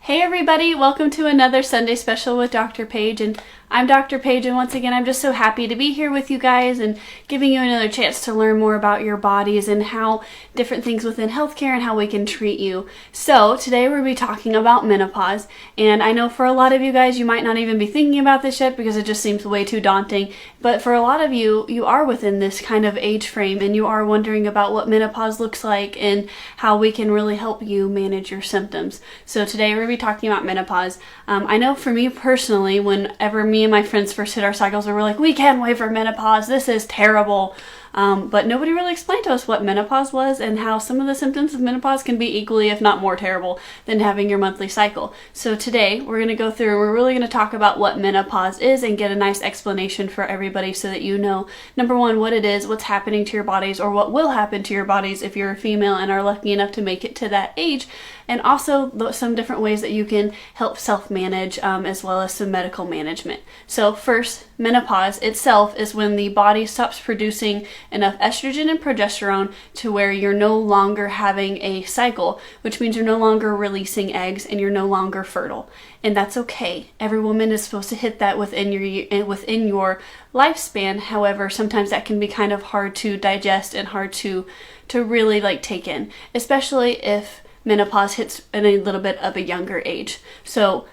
Hey everybody, welcome to another Sunday special with Dr. Paige, and I'm Dr. Paige, and once again I'm just so happy to be here with you guys and giving you another chance to learn more about your bodies and how different things within healthcare and how we can treat you. So today we're going to be talking about menopause, and I know for a lot of you guys you might not even be thinking about this yet because it just seems way too daunting, but for a lot of you, you are within this kind of age frame and you are wondering about what menopause looks like and how we can really help you manage your symptoms. So today we're going to be talking about menopause. I know for me personally, whenever me and my friends first hit our cycles, we were like, we can't wait for menopause, this is terrible. But nobody really explained to us what menopause was and how some of the symptoms of menopause can be equally, if not more terrible than having your monthly cycle. So today we're going to go through and we're really going to talk about what menopause is and get a nice explanation for everybody so that you know, number one, what it is, what's happening to your bodies, or what will happen to your bodies if you're a female and are lucky enough to make it to that age, and also some different ways that you can help self-manage as well as some medical management. So first, menopause itself is when the body stops producing enough estrogen and progesterone to where you're no longer having a cycle, which means you're no longer releasing eggs and you're no longer fertile. And that's okay. Every woman is supposed to hit that within your lifespan. However, sometimes that can be kind of hard to digest and hard to really take in, especially if menopause hits in a little bit of a younger age. So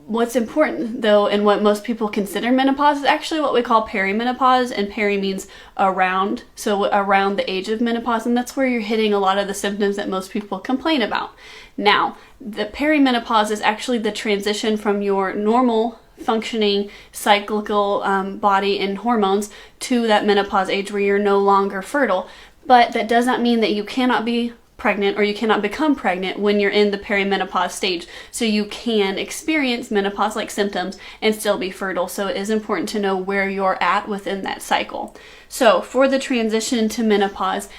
what's important though, and what most people consider menopause, is actually what we call perimenopause, and peri means around, so around the age of menopause, and that's where you're hitting a lot of the symptoms that most people complain about. Now, the perimenopause is actually the transition from your normal functioning cyclical body and hormones to that menopause age where you're no longer fertile, but that does not mean that you cannot be pregnant or you cannot become pregnant when you're in the perimenopause stage. So you can experience menopause-like symptoms and still be fertile. So it is important to know where you're at within that cycle. So for the transition to menopause,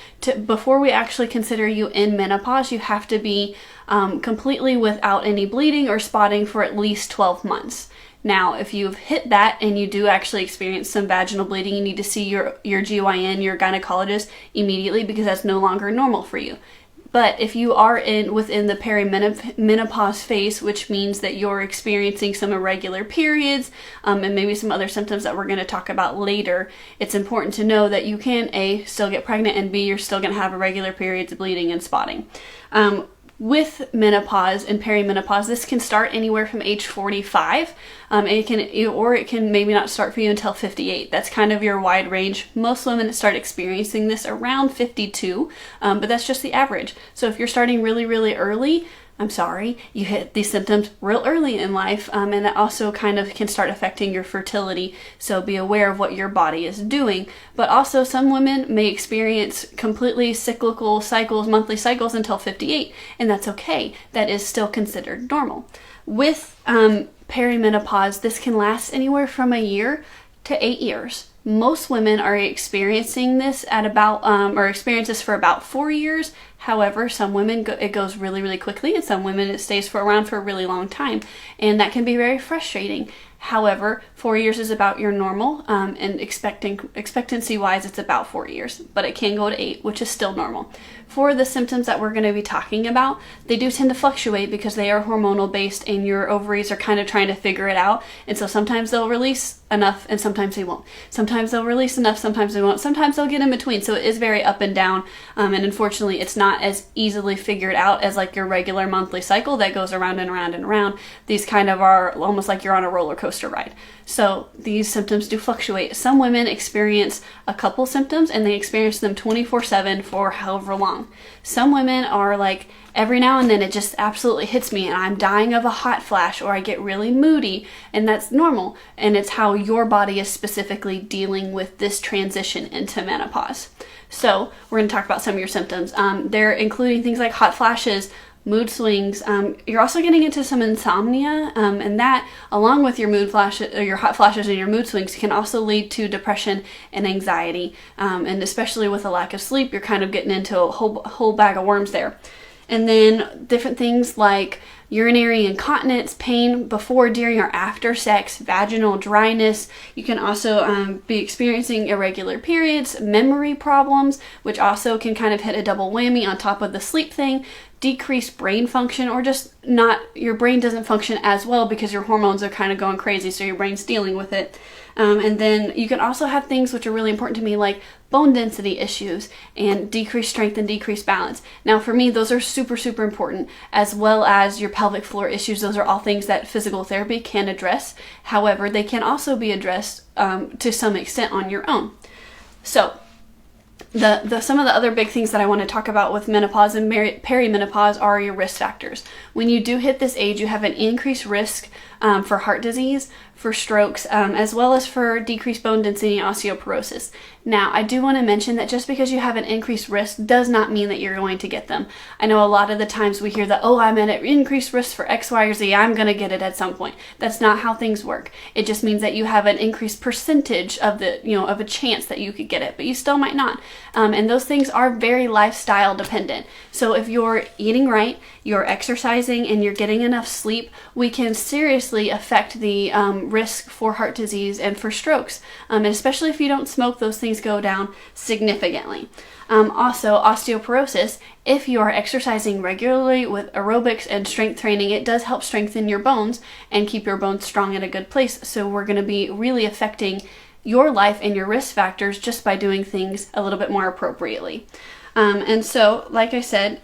before we actually consider you in menopause, you have to be completely without any bleeding or spotting for at least 12 months. Now, if you've hit that and you do actually experience some vaginal bleeding, you need to see your GYN, your gynecologist, immediately because that's no longer normal for you. But if you are within the perimenopause phase, which means that you're experiencing some irregular periods and maybe some other symptoms that we're going to talk about later, it's important to know that you can A, still get pregnant, and B, you're still going to have irregular periods, bleeding, and spotting. With menopause and perimenopause, this can start anywhere from age 45, it can maybe not start for you until 58. That's kind of your wide range. Most women start experiencing this around 52, but that's just the average. So if you're starting really, really early, I'm sorry, you hit these symptoms real early in life, and that also kind of can start affecting your fertility, so be aware of what your body is doing. But also some women may experience completely cyclical cycles, monthly cycles, until 58, and that's okay. That is still considered normal. With perimenopause, this can last anywhere from a year to 8 years. Most women are experiencing this at about, or experience this for about 4 years. However, some women it goes really, really quickly, and some women it stays around for a really long time, and that can be very frustrating. However, 4 years is about your normal, and expectancy-wise, it's about 4 years, but it can go to 8, which is still normal. For the symptoms that we're going to be talking about, they do tend to fluctuate because they are hormonal based, and your ovaries are kind of trying to figure it out, and so sometimes they'll release enough, and sometimes they won't. Sometimes they'll release enough, sometimes they won't. Sometimes they'll get in between, so it is very up and down, and unfortunately, it's not as easily figured out as like your regular monthly cycle that goes around and around and around. These kind of are almost like you're on a roller coaster ride. So these symptoms do fluctuate. Some women experience a couple symptoms and they experience them 24/7 for however long. Some women are like, every now and then it just absolutely hits me and I'm dying of a hot flash, or I get really moody, and that's normal. And it's how your body is specifically dealing with this transition into menopause. So we're going to talk about some of your symptoms. They're including things like hot flashes, mood swings. You're also getting into some insomnia, and that, along with your mood flashes, or your hot flashes and your mood swings, can also lead to depression and anxiety. And especially with a lack of sleep, you're kind of getting into a whole bag of worms there. And then different things like urinary incontinence, pain before, during, or after sex, vaginal dryness. You can also be experiencing irregular periods, memory problems, which also can kind of hit a double whammy on top of the sleep thing, decreased brain function, or just not, your brain doesn't function as well because your hormones are kind of going crazy, so your brain's dealing with it. And then you can also have things which are really important to me, like bone density issues and decreased strength and decreased balance. Now for me, those are super, super important, as well as your pelvic floor issues. Those are all things that physical therapy can address. However, they can also be addressed to some extent on your own. So some of the other big things that I want to talk about with menopause and perimenopause are your risk factors. When you do hit this age, you have an increased risk for heart disease, for strokes, as well as for decreased bone density and osteoporosis. Now, I do want to mention that just because you have an increased risk does not mean that you're going to get them. I know a lot of the times we hear that, oh, I'm at an increased risk for X, Y, or Z, I'm going to get it at some point. That's not how things work. It just means that you have an increased percentage of of a chance that you could get it, but you still might not. And those things are very lifestyle dependent. So if you're eating right, you're exercising, and you're getting enough sleep, we can seriously affect the risk for heart disease and for strokes. And especially if you don't smoke, those things go down significantly. Also, osteoporosis, if you are exercising regularly with aerobics and strength training, it does help strengthen your bones and keep your bones strong in a good place. So we're going to be really affecting your life and your risk factors just by doing things a little bit more appropriately. And so, like I said,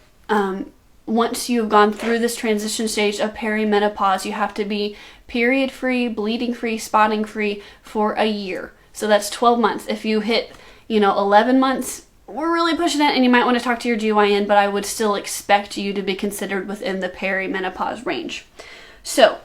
once you've gone through this transition stage of perimenopause, you have to be period-free, bleeding-free, spotting-free for a year. So that's 12 months. If you hit, 11 months, we're really pushing it, and you might want to talk to your GYN, but I would still expect you to be considered within the perimenopause range. So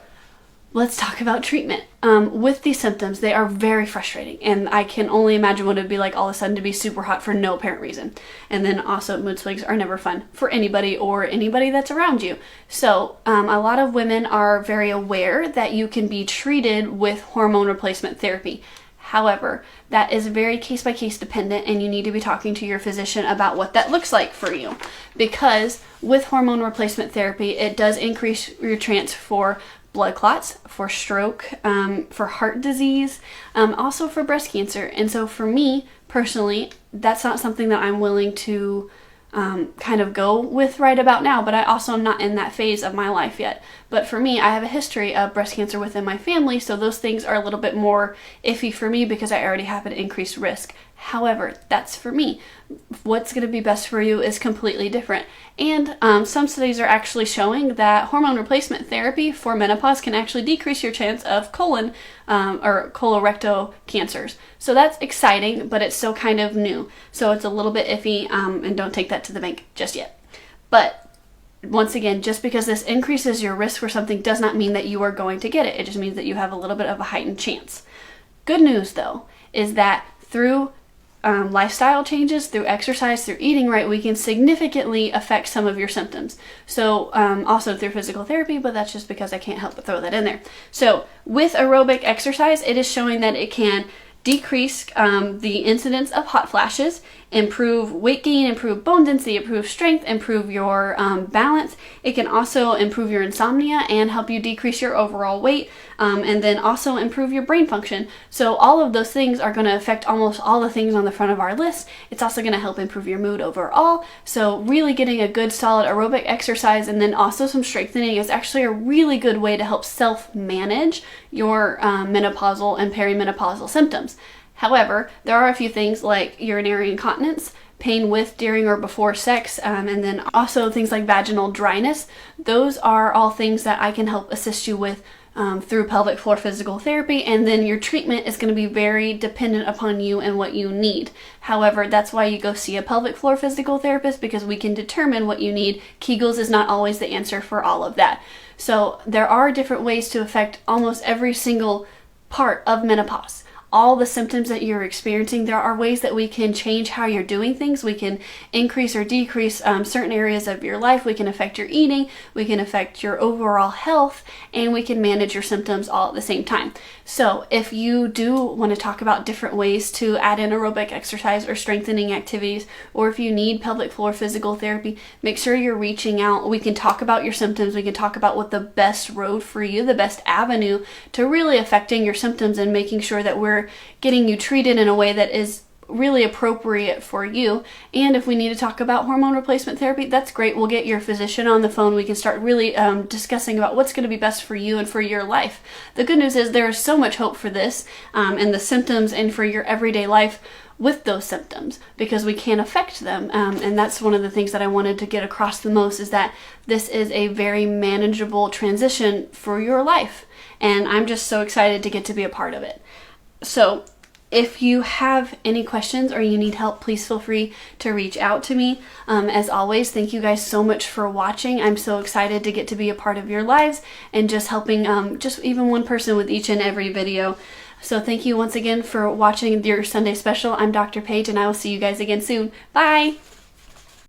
let's talk about treatment. With these symptoms, they are very frustrating, and I can only imagine what it would be like all of a sudden to be super hot for no apparent reason. And then also, mood swings are never fun for anybody or anybody that's around you. So a lot of women are very aware that you can be treated with hormone replacement therapy. However, that is very case-by-case dependent, and you need to be talking to your physician about what that looks like for you. Because with hormone replacement therapy, it does increase your chance for blood clots, for stroke, for heart disease, also for breast cancer. And so for me, personally, that's not something that I'm willing to kind of go with right about now, but I also am not in that phase of my life yet. But for me, I have a history of breast cancer within my family, so those things are a little bit more iffy for me because I already have an increased risk. However, that's for me. What's going to be best for you is completely different. And some studies are actually showing that hormone replacement therapy for menopause can actually decrease your chance of colon or colorectal cancers. So that's exciting, but it's still kind of new. So it's a little bit iffy, and don't take that to the bank just yet. But once again, just because this increases your risk for something does not mean that you are going to get it. It just means that you have a little bit of a heightened chance. Good news, though, is that through lifestyle changes, through exercise, through eating right, we can significantly affect some of your symptoms. So also through physical therapy, but that's just because I can't help but throw that in there. So with aerobic exercise, it is showing that it can decrease the incidence of hot flashes, improve weight gain, improve bone density, improve strength, improve your balance. It can also improve your insomnia and help you decrease your overall weight, and then also improve your brain function. So all of those things are going to affect almost all the things on the front of our list. It's also going to help improve your mood overall. So really getting a good solid aerobic exercise and then also some strengthening is actually a really good way to help self-manage your menopausal and perimenopausal symptoms. However, there are a few things like urinary incontinence, pain with, during, or before sex, and then also things like vaginal dryness. Those are all things that I can help assist you with through pelvic floor physical therapy, and then your treatment is going to be very dependent upon you and what you need. However, that's why you go see a pelvic floor physical therapist, because we can determine what you need. Kegels is not always the answer for all of that. So there are different ways to affect almost every single part of menopause. All the symptoms that you're experiencing, there are ways that we can change how you're doing things. We can increase or decrease certain areas of your life. We can affect your eating, we can affect your overall health, and we can manage your symptoms all at the same time. So if you do want to talk about different ways to add in aerobic exercise or strengthening activities, or if you need pelvic floor physical therapy, make sure you're reaching out. We can talk about your symptoms. We can talk about what the best road for you, the best avenue to really affecting your symptoms and making sure that we're getting you treated in a way that is really appropriate for you. And if we need to talk about hormone replacement therapy, that's great. We'll get your physician on the phone. We can start really discussing about what's going to be best for you and for your life. The good news is there is so much hope for this and the symptoms and for your everyday life with those symptoms, because we can affect them. And that's one of the things that I wanted to get across the most, is that this is a very manageable transition for your life. And I'm just so excited to get to be a part of it. So if you have any questions or you need help, please feel free to reach out to me. As always, thank you guys so much for watching. I'm so excited to get to be a part of your lives and just helping just even one person with each and every video. So thank you once again for watching your Sunday special. I'm Dr. Paige, and I will see you guys again soon. Bye!